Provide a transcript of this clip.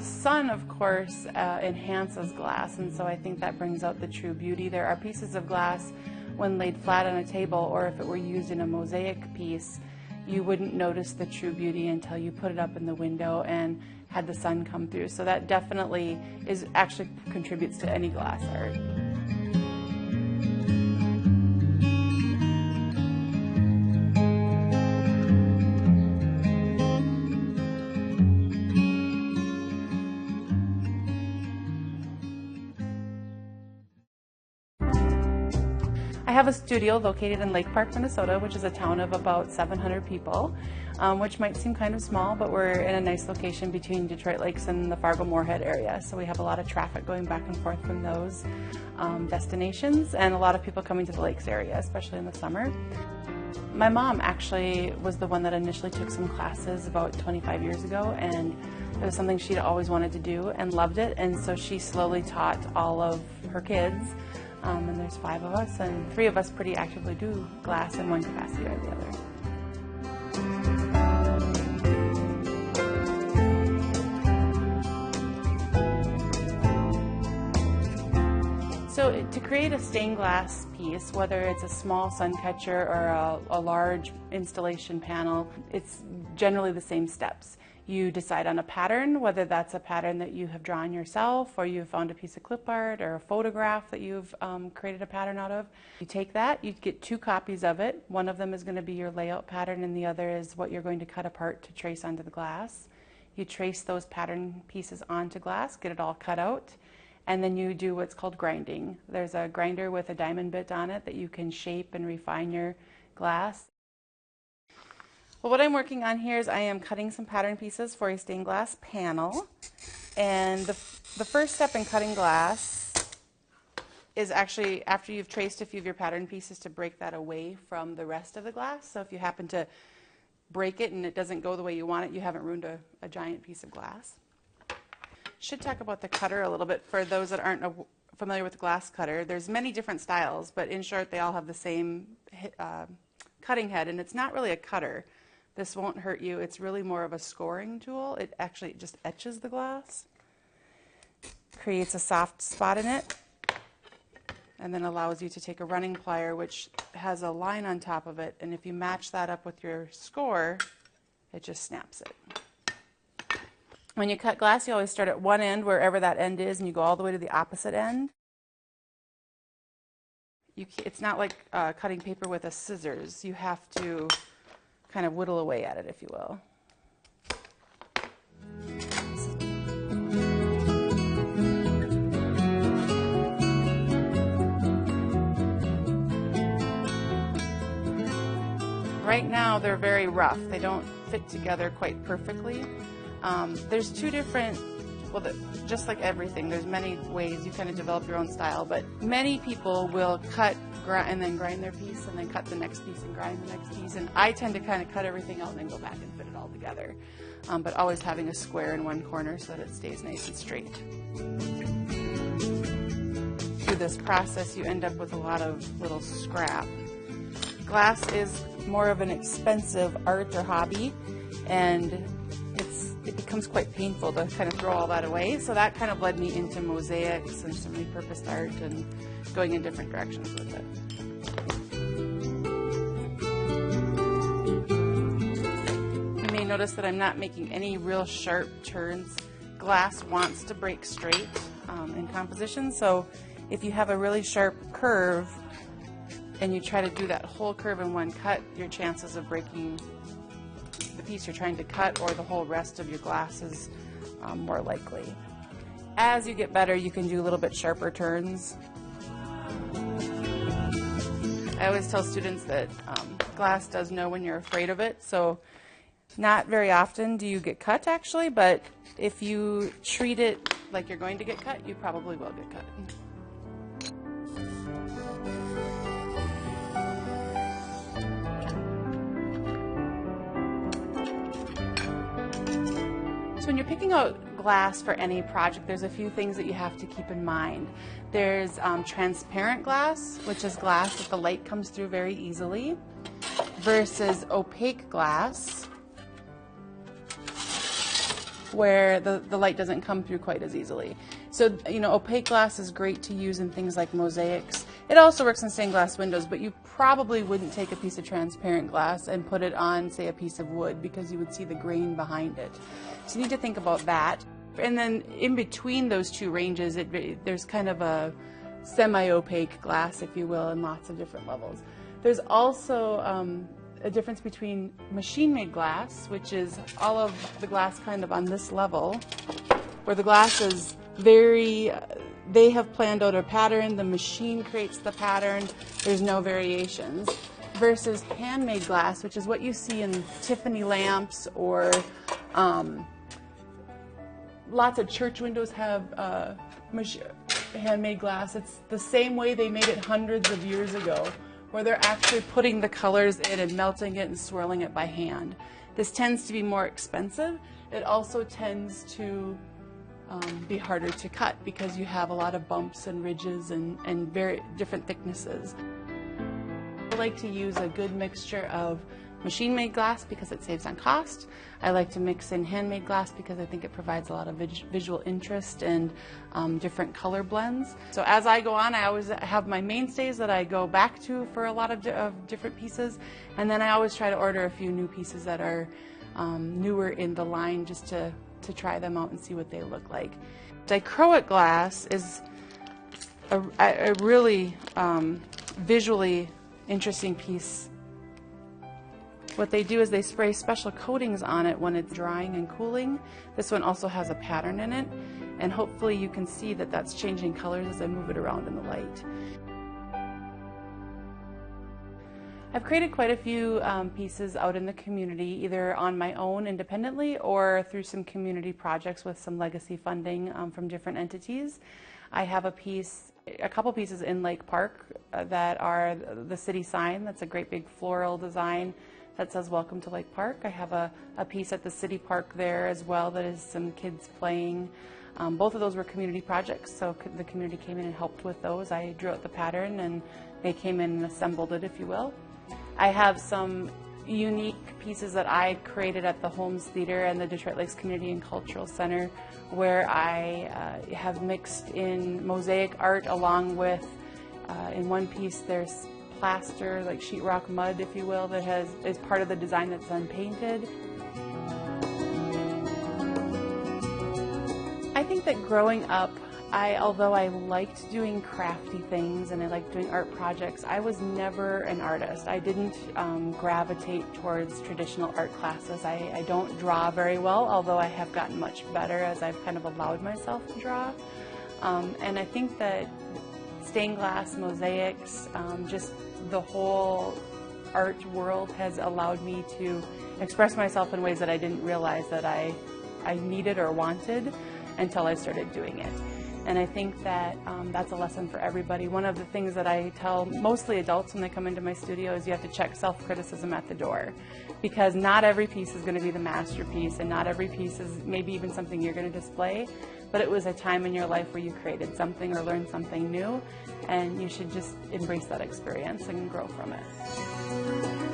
sun, of course, enhances glass, and so I think that brings out the true beauty. There are pieces of glass, when laid flat on a table, or if it were used in a mosaic piece, you wouldn't notice the true beauty until you put it up in the window and had the sun come through. So that definitely actually contributes to any glass art. I have a studio located in Lake Park, Minnesota, which is a town of about 700 people, which might seem kind of small, but we're in a nice location between Detroit Lakes and the Fargo-Moorhead area. So we have a lot of traffic going back and forth from those destinations, and a lot of people coming to the lakes area, especially in the summer. My mom actually was the one that initially took some classes about 25 years ago, and it was something she'd always wanted to do and loved it, and so she slowly taught all of her kids. And there's 5 of us, and 3 of us pretty actively do glass in one capacity or the other. So to create a stained glass piece, whether it's a small sun catcher or a large installation panel, it's generally the same steps. You decide on a pattern, whether that's a pattern that you have drawn yourself, or you've found a piece of clip art or a photograph that you've created a pattern out of. You take that, you get 2 copies of it. One of them is going to be your layout pattern, and the other is what you're going to cut apart to trace onto the glass. You trace those pattern pieces onto glass, get it all cut out, and then you do what's called grinding. There's a grinder with a diamond bit on it that you can shape and refine your glass. Well, what I'm working on here is I am cutting some pattern pieces for a stained glass panel, and the first step in cutting glass is actually after you've traced a few of your pattern pieces to break that away from the rest of the glass. So if you happen to break it and it doesn't go the way you want it, you haven't ruined a giant piece of glass. Should talk about the cutter a little bit for those that aren't familiar with the glass cutter. There's many different styles, but in short they all have the same cutting head, and it's not really a cutter. This won't hurt you. It's really more of a scoring tool. It actually just etches the glass, creates a soft spot in it, and then allows you to take a running plier, which has a line on top of it, and if you match that up with your score, it just snaps it. When you cut glass, you always start at one end, wherever that end is, and you go all the way to the opposite end. It's not like cutting paper with a scissors. You have to kind of whittle away at it, if you will. Right now they're very rough. They don't fit together quite perfectly. There's 2 different, well, just like everything, there's many ways you kind of develop your own style, but many people will cut and then grind their piece, and then cut the next piece and grind the next piece, and I tend to kind of cut everything out and then go back and fit it all together, but always having a square in one corner so that it stays nice and straight. Through this process you end up with a lot of little scrap. Glass is more of an expensive art or hobby, and it becomes quite painful to kind of throw all that away, so that kind of led me into mosaics and some repurposed art and going in different directions with it. You may notice that I'm not making any real sharp turns. Glass wants to break straight in composition, so if you have a really sharp curve and you try to do that whole curve in one cut, your chances of breaking the piece you're trying to cut or the whole rest of your glass is more likely. As you get better, you can do a little bit sharper turns. I always tell students that glass does know when you're afraid of it, so not very often do you get cut actually, but if you treat it like you're going to get cut, you probably will get cut. So when you're picking out glass for any project, there's a few things that you have to keep in mind. There's transparent glass, which is glass that the light comes through very easily, versus opaque glass, where the light doesn't come through quite as easily. So, you know, opaque glass is great to use in things like mosaics. It also works in stained glass windows, but you probably wouldn't take a piece of transparent glass and put it on, say, a piece of wood, because you would see the grain behind it. So you need to think about that. And then in between those two ranges, there's kind of a semi-opaque glass, if you will, in lots of different levels. There's also a difference between machine-made glass, which is all of the glass kind of on this level, where the glass is very, they have planned out a pattern, the machine creates the pattern, there's no variations, versus handmade glass, which is what you see in Tiffany lamps, or lots of church windows have handmade glass. It's the same way they made it hundreds of years ago, where they're actually putting the colors in and melting it and swirling it by hand. This tends to be more expensive. It also tends to be harder to cut because you have a lot of bumps and ridges and very different thicknesses. I like to use a good mixture of machine-made glass because it saves on cost. I like to mix in handmade glass because I think it provides a lot of visual interest and different color blends. So as I go on, I always have my mainstays that I go back to for a lot of different pieces, and then I always try to order a few new pieces that are newer in the line, just to try them out and see what they look like. Dichroic glass is a really visually interesting piece. What they do is they spray special coatings on it when it's drying and cooling. This one also has a pattern in it, and hopefully you can see that that's changing colors as I move it around in the light. I've created quite a few pieces out in the community, either on my own independently or through some community projects with some legacy funding from different entities. I have a couple pieces in Lake Park that are the city sign. That's a great big floral design that says "Welcome to Lake Park." I have a piece at the city park there as well that is some kids playing. Both of those were community projects, so the community came in and helped with those. I drew out the pattern and they came in and assembled it, if you will. I have some unique pieces that I created at the Holmes Theater and the Detroit Lakes Community and Cultural Center, where I have mixed in mosaic art along with, in one piece there's plaster, like sheetrock mud, if you will, that is part of the design that's unpainted. I think that growing up, although I liked doing crafty things and I liked doing art projects, I was never an artist. I didn't gravitate towards traditional art classes. I don't draw very well, although I have gotten much better as I've kind of allowed myself to draw. And I think that stained glass, mosaics, just the whole art world has allowed me to express myself in ways that I didn't realize that I needed or wanted until I started doing it. And I think that that's a lesson for everybody. One of the things that I tell mostly adults when they come into my studio is you have to check self-criticism at the door, because not every piece is going to be the masterpiece, and not every piece is maybe even something you're going to display, but it was a time in your life where you created something or learned something new, and you should just embrace that experience and grow from it.